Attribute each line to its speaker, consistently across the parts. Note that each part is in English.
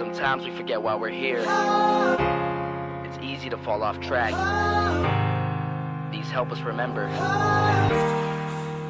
Speaker 1: Sometimes we forget why we're here. It's easy to fall off track. These help us remember.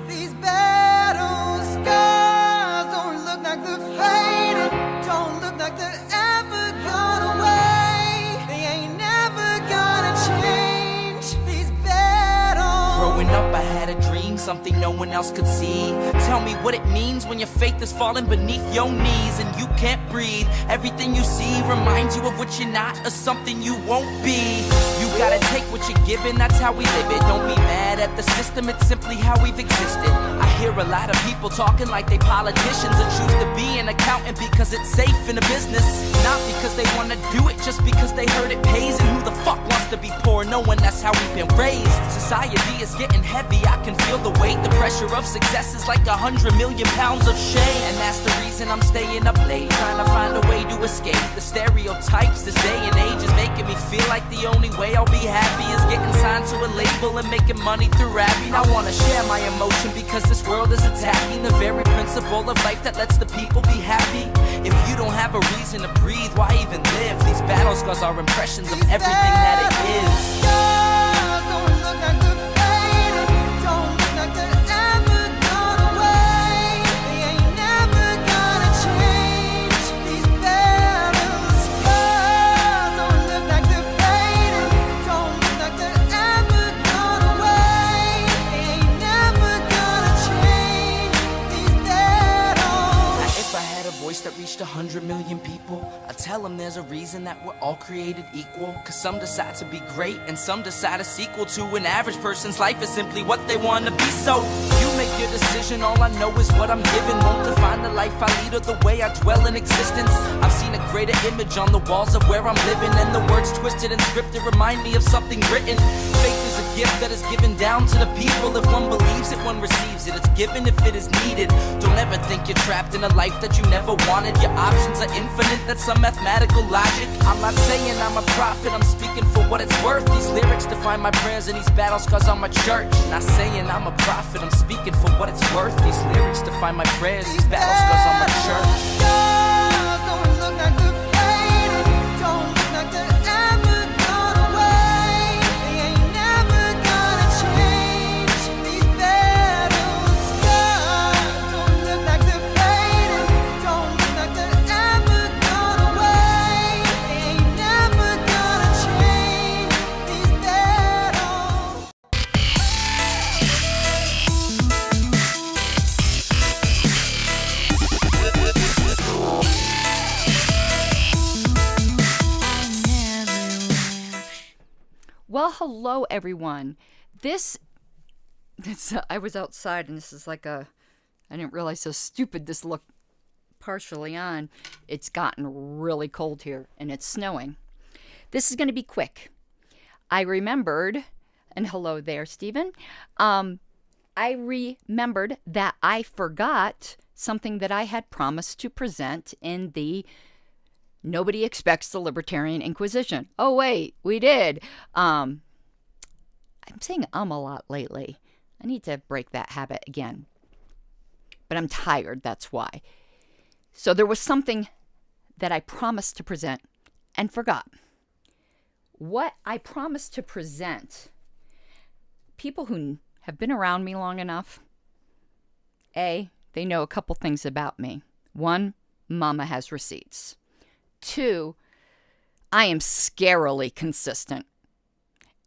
Speaker 2: These battle scars don't look like they're faded, don't look like they're ever gone away. They ain't never gonna change. These battles.
Speaker 3: Growing up, I had a dream, something no one else could see. Tell me what it means when your faith is falling beneath your knees and you can't breathe. Everything you see reminds you of what you're not or something you won't be. You gotta take what you're given, that's how we live it. Don't be mad at the system, it's simply how we've existed. I hear a lot of people talking like they politicians and choose to be an accountant because it's safe in a business. Not because they wanna do it, just because they heard it pays. And who the fuck wants to be poor knowing that's how we've been raised? Society is getting heavy, I can feel the weight. The pressure of success is like 100 million pounds of shame. And that's the reason I'm staying up late, trying to find a way to escape the stereotypes this day and age is making me feel like the only way I'll be happy is getting signed to a label and making money through rapping. I wanna share my emotion because this world is attacking the very principle of life that lets the people be happy. If you don't have a reason to breathe, why even live? These battle scars are impressions of everything that it is.
Speaker 2: Don't look like they're faded, don't look like they're ever gone away. They ain't never gonna change. These battle scars don't look like they're faded, don't look like they're ever gone away. They ain't never gonna change. These battles.
Speaker 3: Now, if I had a voice that reached 100 million people, I'd tell them there's a reason that we're all created equal. Cause some decide to be great and some decide a sequel to an average person's life is simply what they want to be. So you make your decision, all I know is what I'm given. Won't define the life I lead or the way I dwell in existence. I've seen a greater image on the walls of where I'm living, and the words twisted and scripted remind me of something written. Faith is a gift that is given down to the people. If one believes it, one receives it. It's given if it is needed. Don't ever think you're trapped in a life that you never wanted. Your options are infinite, that's some mathematical logic. I'm not saying I'm a prophet, I'm speaking for what it's worth. These lyrics define my prayers and these battle scars on my church. Not saying I'm a prophet, I'm speaking for what it's worth. These lyrics define my prayers, these battle scars on my church.
Speaker 2: Don't look like they're faded, don't look like they're ever gone away. They ain't never gonna change. These battle scars don't look like they're faded, don't look like they're ever gone away. They ain't never gonna change. These battles.
Speaker 4: Well, hello everyone. I was outside and this is like I didn't realize how stupid this looked partially on. It's gotten really cold here and it's snowing. This is going to be quick. I remembered, and hello there, Stephen. I remembered that I forgot something that I had promised to present in the Nobody Expects the Libertarian Inquisition. Oh, wait, we did. I'm saying a lot lately. I need to break that habit again. But I'm tired, that's why. So there was something that I promised to present and forgot. What I promised to present, people who have been around me long enough, they know a couple things about me. One, Mama has receipts. 2, I am scarily consistent.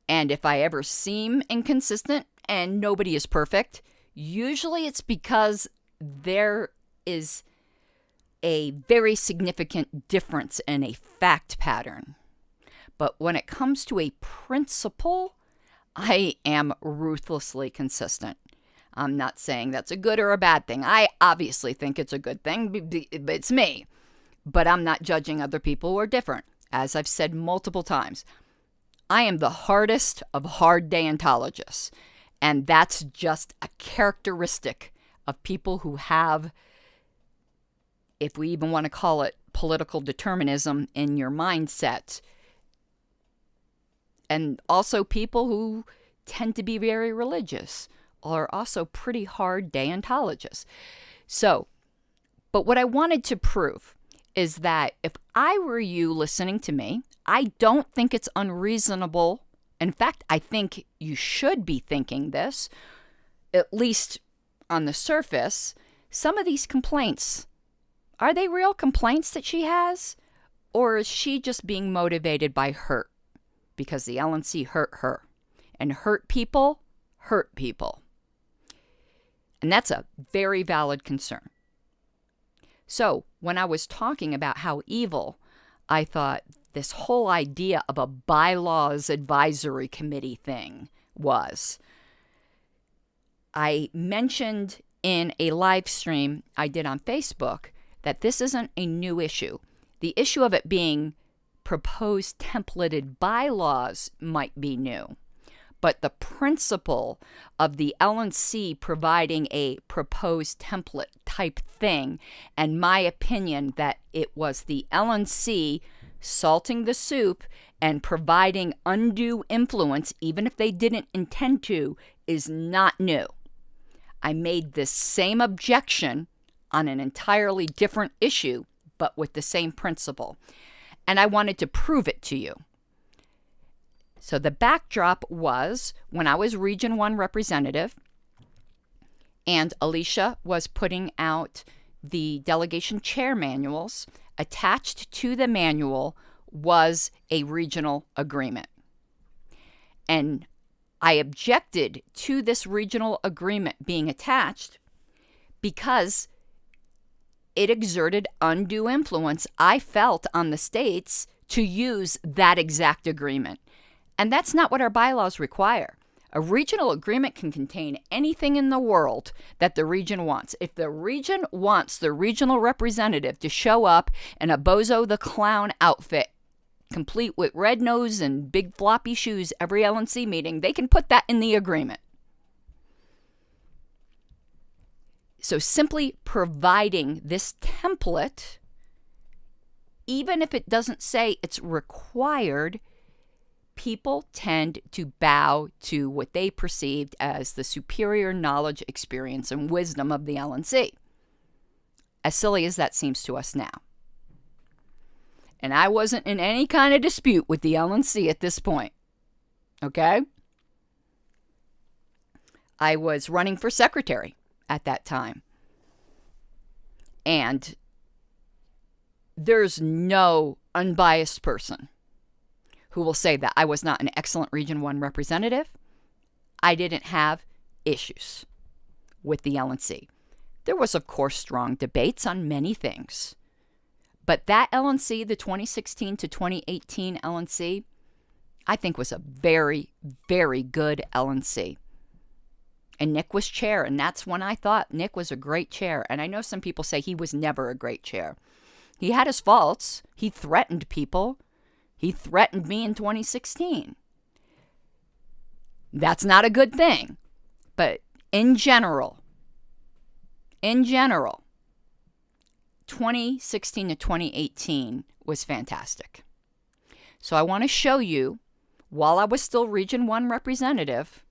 Speaker 4: And if I ever seem inconsistent, and nobody is perfect, usually it's because there is a very significant difference in a fact pattern. But when it comes to a principle, I am ruthlessly consistent. I'm not saying that's a good or a bad thing. I obviously think it's a good thing. It's me. But I'm not judging other people who are different. As I've said multiple times, I am the hardest of hard deontologists. And that's just a characteristic of people who have, if we even want to call it political determinism in your mindset. And also people who tend to be very religious are also pretty hard deontologists. So, but what I wanted to prove is that if I were you listening to me, I don't think it's unreasonable. In fact, I think you should be thinking this, at least on the surface. Some of these complaints, are they real complaints that she has? Or is she just being motivated by hurt? Because the LNC hurt her. And hurt people hurt people. And that's a very valid concern. So when I was talking about how evil I thought this whole idea of a bylaws advisory committee thing was, I mentioned in a live stream I did on Facebook that this isn't a new issue. The issue of it being proposed templated bylaws might be new. But the principle of the LNC providing a proposed template type thing, and my opinion that it was the LNC salting the soup and providing undue influence, even if they didn't intend to, is not new. I made this same objection on an entirely different issue, but with the same principle. And I wanted to prove it to you. So the backdrop was when I was Region 1 representative and Alicia was putting out the delegation chair manuals. Attached to the manual was a regional agreement. And I objected to this regional agreement being attached because it exerted undue influence, I felt, on the states to use that exact agreement. And that's not what our bylaws require. A regional agreement can contain anything in the world that the region wants. If the region wants the regional representative to show up in a Bozo the Clown outfit, complete with red nose and big floppy shoes every LNC meeting, they can put that in the agreement. So simply providing this template, even if it doesn't say it's required, people tend to bow to what they perceived as the superior knowledge, experience, and wisdom of the LNC. As silly as that seems to us now. And I wasn't in any kind of dispute with the LNC at this point. Okay? I was running for secretary at that time. And there's no unbiased person who will say that I was not an excellent Region 1 representative. I didn't have issues with the LNC. There was, of course, strong debates on many things. But that LNC, the 2016 to 2018 LNC, I think was a very, very good LNC. And Nick was chair, and that's when I thought Nick was a great chair. And I know some people say he was never a great chair. He had his faults. He threatened people. He threatened me in 2016. That's not a good thing. But in general, 2016 to 2018 was fantastic. So I want to show you, while I was still Region 1 representative,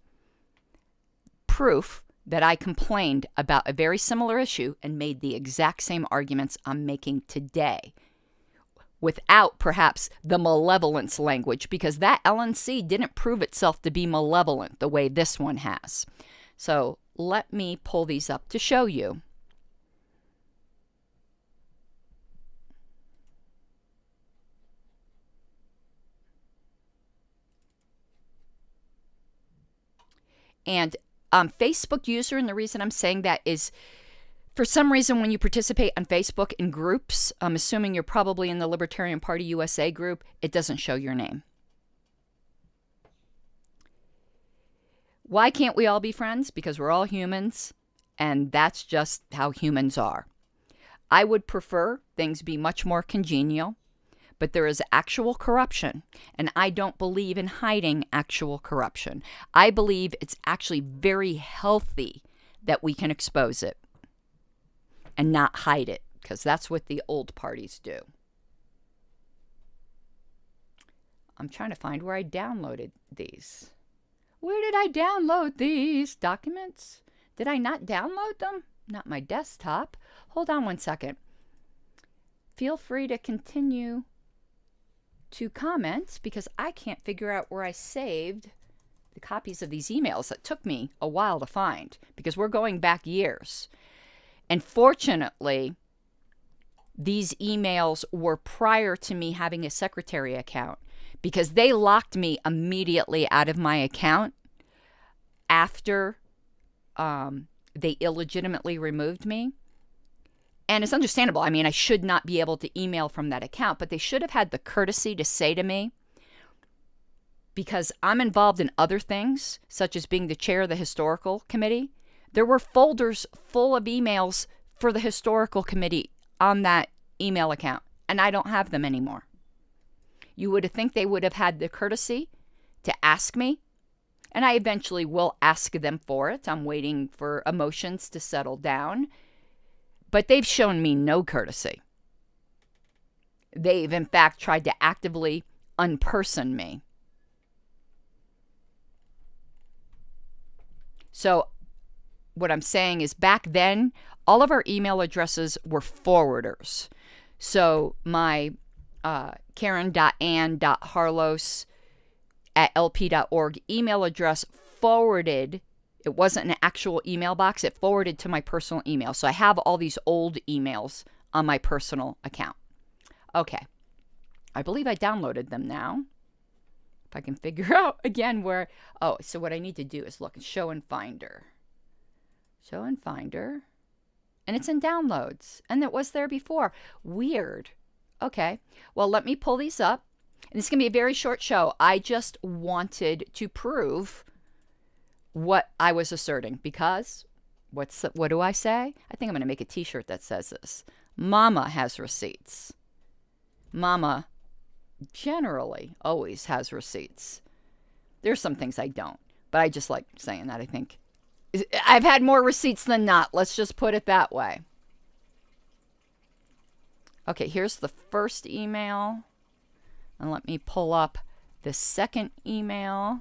Speaker 4: proof that I complained about a very similar issue and made the exact same arguments I'm making today, without perhaps the malevolence language, because that LNC didn't prove itself to be malevolent the way this one has. So let me pull these up to show you. And Facebook user, and the reason I'm saying that is, for some reason, when you participate on Facebook in groups, I'm assuming you're probably in the Libertarian Party USA group, it doesn't show your name. Why can't we all be friends? Because we're all humans, and that's just how humans are. I would prefer things be much more congenial, but there is actual corruption, and I don't believe in hiding actual corruption. I believe it's actually very healthy that we can expose it and not hide it, because that's what the old parties do. I'm trying to find where I downloaded these. Where did I download these documents? Did I not download them? Not my desktop. Hold on one second. feel free to continue to comment, because I can't figure out where I saved the copies of these emails that took me a while to find, because we're going back years. And fortunately, these emails were prior to me having a secretary account, because they locked me immediately out of my account after they illegitimately removed me. And it's understandable. I mean, I should not be able to email from that account, but they should have had the courtesy to say to me, because I'm involved in other things, such as being the chair of the historical committee. There were folders full of emails for the historical committee on that email account, and I don't have them anymore. You would think they would have had the courtesy to ask me, and I eventually will ask them for it. I'm waiting for emotions to settle down. But they've shown me no courtesy. They've, in fact, tried to actively unperson me. So what I'm saying is, back then, all of our email addresses were forwarders. So my Karen.ann.harlos@lp.org email address forwarded. It wasn't an actual email box. It forwarded to my personal email. So I have all these old emails on my personal account. Okay. I believe I downloaded them now. If I can figure out again where. Oh, so what I need to do is look at Show and Finder. Show and Finder. And it's in downloads. And it was there before. Weird. Okay. Well, let me pull these up. And this is going to be a very short show. I just wanted to prove what I was asserting, because what do I say? I think I'm going to make a t-shirt that says this. Mama has receipts. Mama generally always has receipts. There's some things I don't, but I just like saying that. I think I've had more receipts than not. Let's just put it that way. Okay, here's the first email. And let me pull up the second email.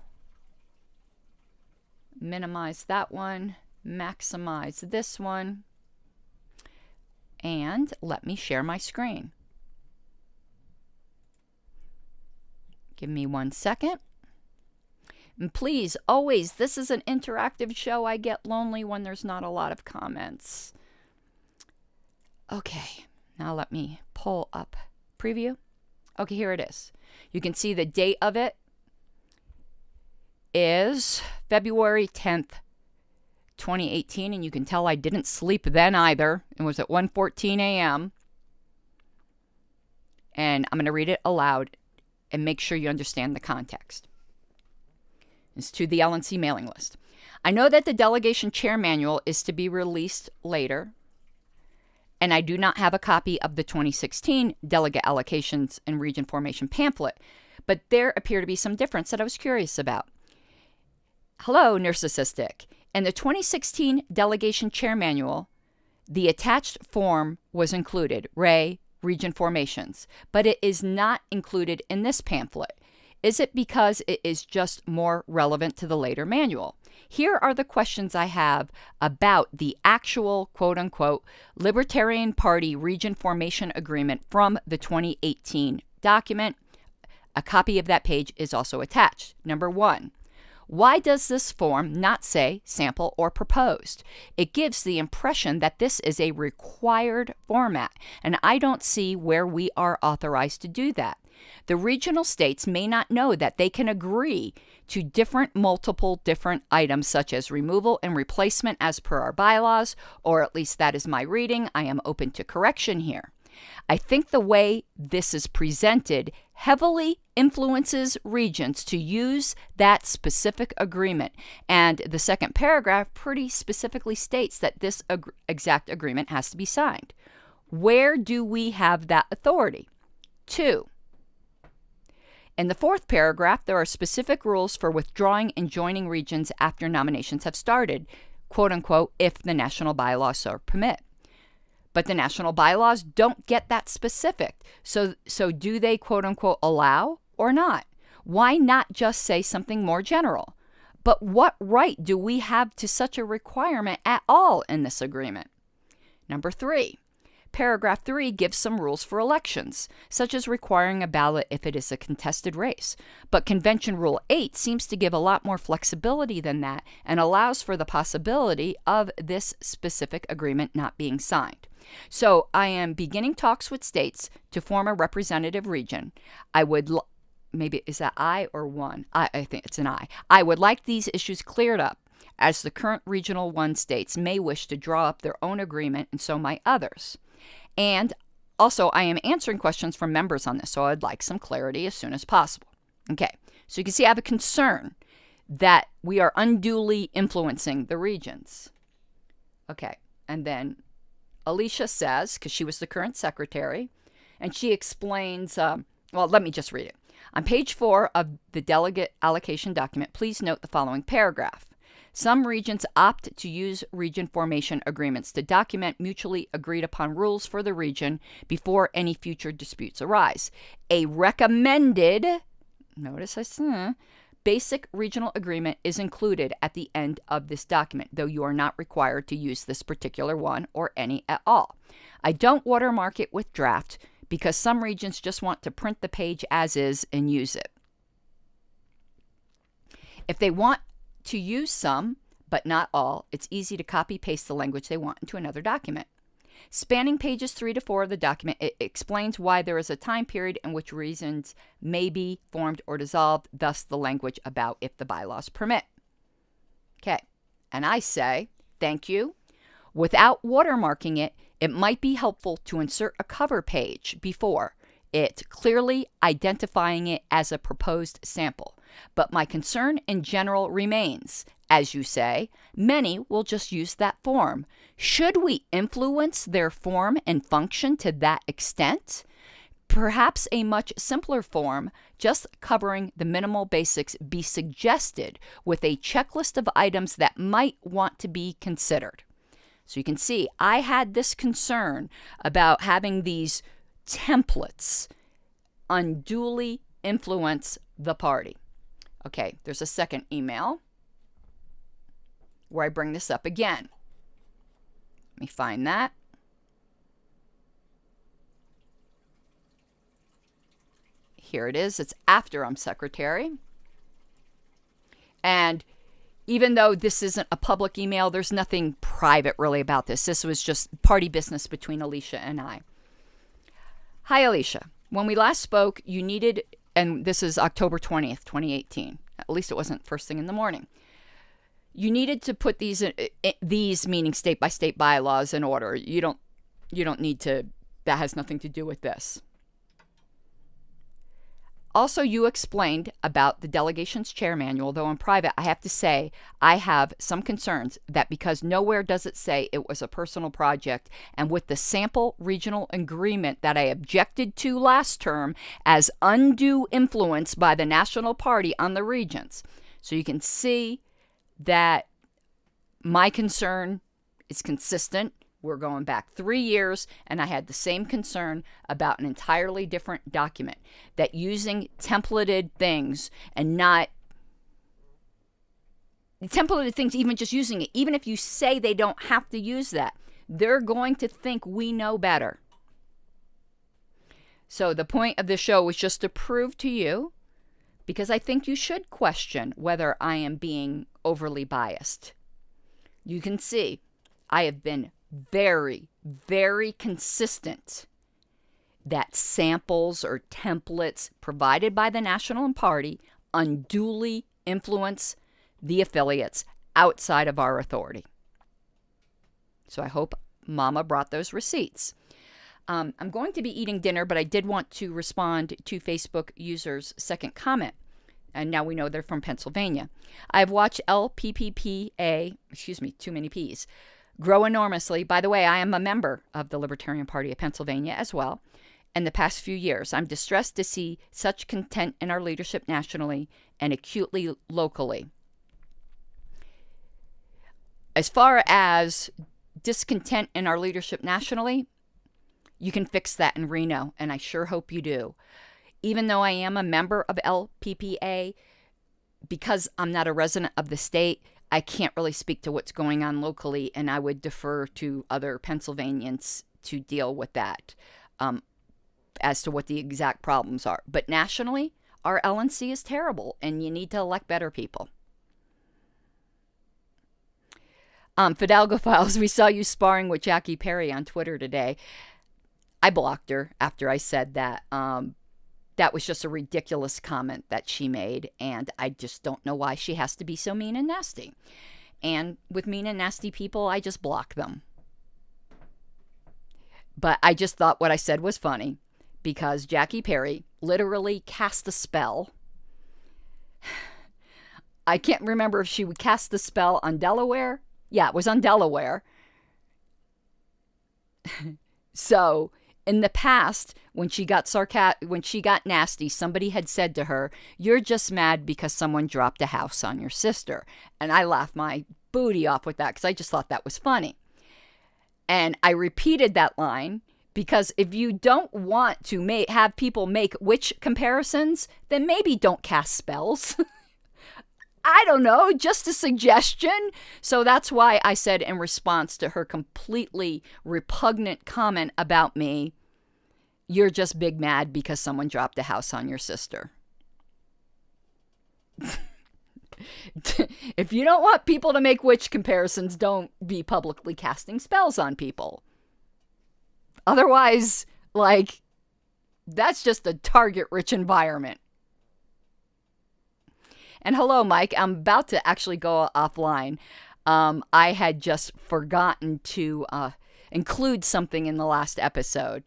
Speaker 4: Minimize that one, maximize this one, and let me share my screen. Give me 1 second. And please, always, this is an interactive show. I get lonely when there's not a lot of comments. Okay, now let me pull up preview. Okay, here it is. You can see the date of it is February 10th, 2018, and you can tell I didn't sleep then either. It was at 1:14 a.m. And I'm going to read it aloud and make sure you understand the context. It's to the LNC mailing list. I know that the delegation chair manual is to be released later, and I do not have a copy of the 2016 delegate allocations and region formation pamphlet, but there appear to be some difference that I was curious about. Hello, Narcissistic. In the 2016 Delegation Chair Manual, the attached form was included, region formations, but it is not included in this pamphlet. Is it because it is just more relevant to the later manual? Here are the questions I have about the actual, quote-unquote, Libertarian Party Region Formation Agreement from the 2018 document. A copy of that page is also attached. Number 1. Why does this form not say sample or proposed? It gives the impression that this is a required format, and I don't see where we are authorized to do that. The regional states may not know that they can agree to multiple different items such as removal and replacement as per our bylaws, or at least that is my reading. I am open to correction here. I think the way this is presented heavily influences regions to use that specific agreement. And the second paragraph pretty specifically states that this exact agreement has to be signed. Where do we have that authority? 2. In the fourth paragraph, there are specific rules for withdrawing and joining regions after nominations have started, quote unquote, if the national bylaws so permit. But the national bylaws don't get that specific. So do they, quote unquote, allow or not? Why not just say something more general? But what right do we have to such a requirement at all in this agreement? Number 3, Paragraph 3 gives some rules for elections, such as requiring a ballot if it is a contested race. But Convention Rule 8 seems to give a lot more flexibility than that and allows for the possibility of this specific agreement not being signed. So I am beginning talks with states to form a representative region. I would maybe is that I or one? I think it's an I. I would like these issues cleared up, as the current Regional 1 states may wish to draw up their own agreement, and so might others. And also, I am answering questions from members on this, so I'd like some clarity as soon as possible. Okay, so you can see I have a concern that we are unduly influencing the regions. Okay, and then Alicia says, because she was the current secretary, and she explains, well, let me just read it. On page 4 of the delegate allocation document, please note the following paragraph. Some regions opt to use region formation agreements to document mutually agreed upon rules for the region before any future disputes arise. A recommended, notice I said, basic regional agreement is included at the end of this document, though you are not required to use this particular one or any at all. I don't watermark it with draft because some regions just want to print the page as is and use it. If they want to use some, but not all, it's easy to copy-paste the language they want into another document. Spanning pages 3 to 4 of the document, it explains why there is a time period in which reasons may be formed or dissolved, thus the language about if the bylaws permit. Okay, and I say, thank you. Without watermarking it, it might be helpful to insert a cover page before it, clearly identifying it as a proposed sample. But my concern in general remains. As you say, many will just use that form. Should we influence their form and function to that extent? Perhaps a much simpler form, just covering the minimal basics, be suggested with a checklist of items that might want to be considered. So you can see, I had this concern about having these templates unduly influence the party. Okay, there's a second email where I bring this up again. Let me find that. Here it is. It's after I'm secretary. And even though this isn't a public email, there's nothing private really about this. This was just party business between Alicia and I. Hi, Alicia. When we last spoke, you needed, and this is October 20th, 2018. At least it wasn't first thing in the morning. You needed to put these meaning state-by-state bylaws in order. You don't need to, that has nothing to do with this. Also, you explained about the delegation's chair manual, though in private, I have to say I have some concerns that because nowhere does it say it was a personal project, and with the sample regional agreement that I objected to last term as undue influence by the National Party on the regions. So you can see that my concern is consistent. We're going back 3 years, and I had the same concern about an entirely different document, that using templated things and not templated things, even just using it, even if you say they don't have to use that, they're going to think we know better. So the point of the show was just to prove to you, because I think you should question whether I am being overly biased. You can see I have been very, very consistent that samples or templates provided by the National Party unduly influence the affiliates outside of our authority. So I hope Mama brought those receipts. I'm going to be eating dinner, but I did want to respond to Facebook users' second comment. And now we know they're from Pennsylvania. I've watched LPPPA, too many P's, grow enormously. By the way, I am a member of the Libertarian Party of Pennsylvania as well. In the past few years, I'm distressed to see such content in our leadership nationally and acutely locally. As far as discontent in our leadership nationally, you can fix that in Reno, and I sure hope you do. Even though I am a member of LPPA, because I'm not a resident of the state, I can't really speak to what's going on locally, and I would defer to other Pennsylvanians to deal with that as to what the exact problems are. But nationally, our LNC is terrible, and you need to elect better people. Fidalgo Files, we saw you sparring with Jackie Perry on Twitter today. I blocked her after I said that. That was just a ridiculous comment that she made, and I just don't know why she has to be so mean and nasty. And with mean and nasty people, I just block them. But I just thought what I said was funny, because Jackie Perry literally cast a spell. I can't remember if she would cast the spell on Delaware. Yeah, it was on Delaware. So, in the past, when she got nasty, somebody had said to her, "You're just mad because someone dropped a house on your sister." And I laughed my booty off with that because I just thought that was funny. And I repeated that line because if you don't want to have people make witch comparisons, then maybe don't cast spells. I don't know, just a suggestion. So that's why I said in response to her completely repugnant comment about me, "You're just big mad because someone dropped a house on your sister." If you don't want people to make witch comparisons, don't be publicly casting spells on people. Otherwise, that's just a target-rich environment. And hello, Mike. I'm about to actually go offline. I had just forgotten to include something in the last episode.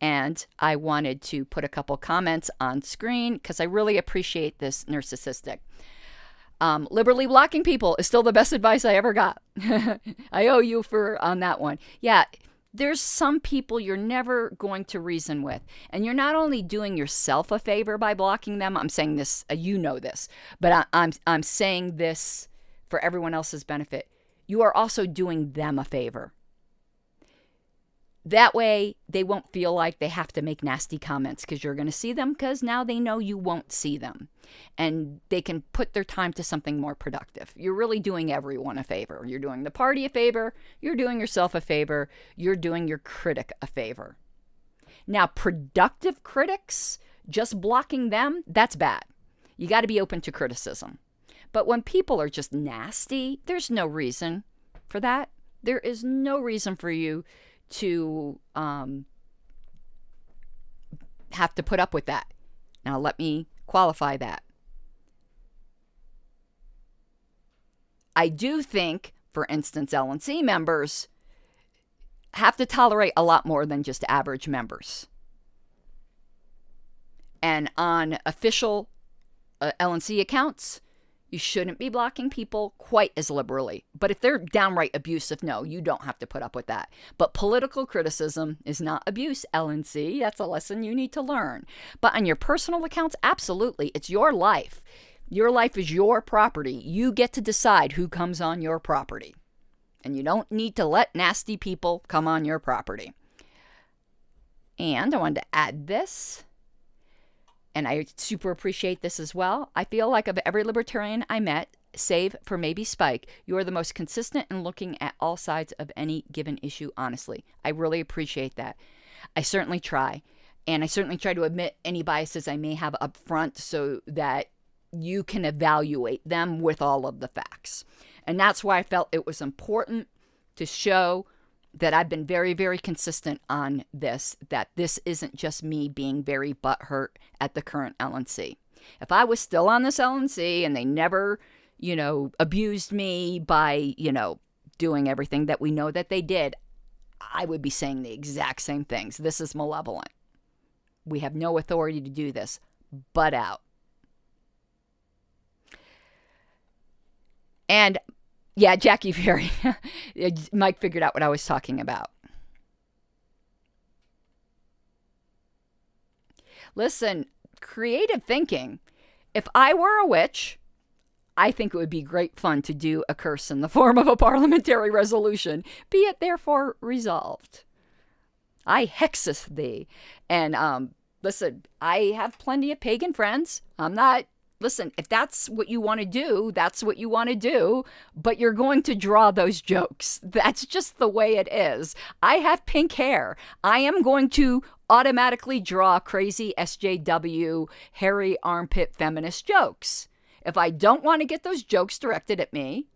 Speaker 4: And I wanted to put a couple comments on screen because I really appreciate this narcissistic. Liberally blocking people is still the best advice I ever got. I owe you on that one. Yeah. There's some people you're never going to reason with. And you're not only doing yourself a favor by blocking them. I'm saying this, you know this, but I'm saying this for everyone else's benefit. You are also doing them a favor. That way, they won't feel like they have to make nasty comments because you're going to see them because now they know you won't see them. And they can put their time to something more productive. You're really doing everyone a favor. You're doing the party a favor. You're doing yourself a favor. You're doing your critic a favor. Now, productive critics, just blocking them, that's bad. You got to be open to criticism. But when people are just nasty, there's no reason for that. There is no reason for you to have to put up with that. Now, let me qualify that. I do think, for instance, LNC members have to tolerate a lot more than just average members. And on official LNC accounts, you shouldn't be blocking people quite as liberally. But if they're downright abusive, no, you don't have to put up with that. But political criticism is not abuse, LNC. That's a lesson you need to learn. But on your personal accounts, absolutely. It's your life. Your life is your property. You get to decide who comes on your property. And you don't need to let nasty people come on your property. And I wanted to add this. And I super appreciate this as well. I feel like of every libertarian I met, save for maybe Spike, you are the most consistent in looking at all sides of any given issue, honestly. I really appreciate that. I certainly try. And I certainly try to admit any biases I may have up front so that you can evaluate them with all of the facts. And that's why I felt it was important to show that I've been very, very consistent on this, that this isn't just me being very butthurt at the current LNC. If I was still on this LNC and they never, abused me by, doing everything that we know that they did, I would be saying the exact same things. This is malevolent. We have no authority to do this. Butt out. And yeah, Jackie Perry. Mike figured out what I was talking about. Listen, creative thinking. If I were a witch, I think it would be great fun to do a curse in the form of a parliamentary resolution. Be it therefore resolved. I hexeth thee. And listen, I have plenty of pagan friends. I'm not listen, if that's what you want to do, that's what you want to do, but you're going to draw those jokes. That's just the way it is. I have pink hair. I am going to automatically draw crazy SJW, hairy armpit feminist jokes. If I don't want to get those jokes directed at me,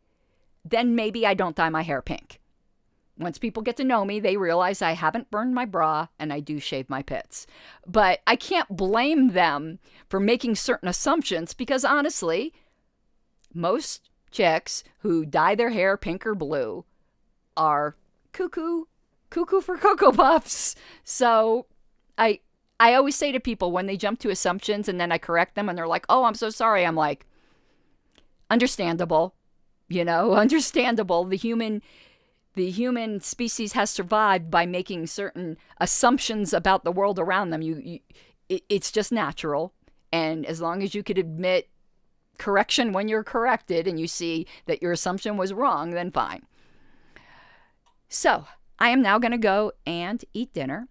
Speaker 4: then maybe I don't dye my hair pink. Once people get to know me, they realize I haven't burned my bra and I do shave my pits. But I can't blame them for making certain assumptions because honestly, most chicks who dye their hair pink or blue are cuckoo for Cocoa Puffs. So I always say to people when they jump to assumptions and then I correct them and they're like, oh, I'm so sorry. I'm like, understandable, understandable. The human species has survived by making certain assumptions about the world around them. It's just natural. And as long as you could admit correction when you're corrected and you see that your assumption was wrong, then fine. So I am now going to go and eat dinner.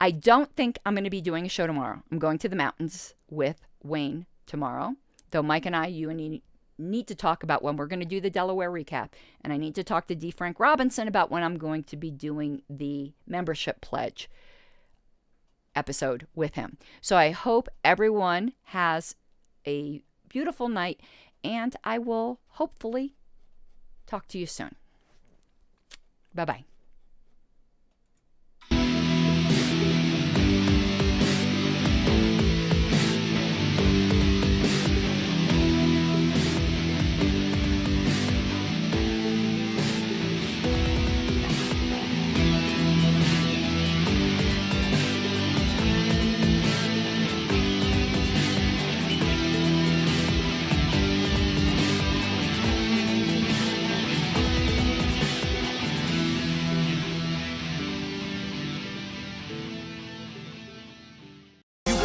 Speaker 4: I don't think I'm going to be doing a show tomorrow. I'm going to the mountains with Wayne tomorrow. Though Mike and I, you need to talk about when we're going to do the Delaware recap. And I need to talk to D. Frank Robinson about when I'm going to be doing the membership pledge episode with him. So I hope everyone has a beautiful night, and I will hopefully talk to you soon. Bye-bye.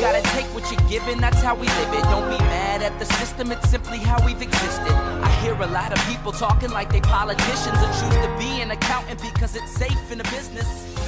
Speaker 3: Gotta take what you're given, that's how we live it. Don't be mad at the system, it's simply how we've existed. I hear a lot of people talking like they politicians and choose to be an accountant because it's safe in the business.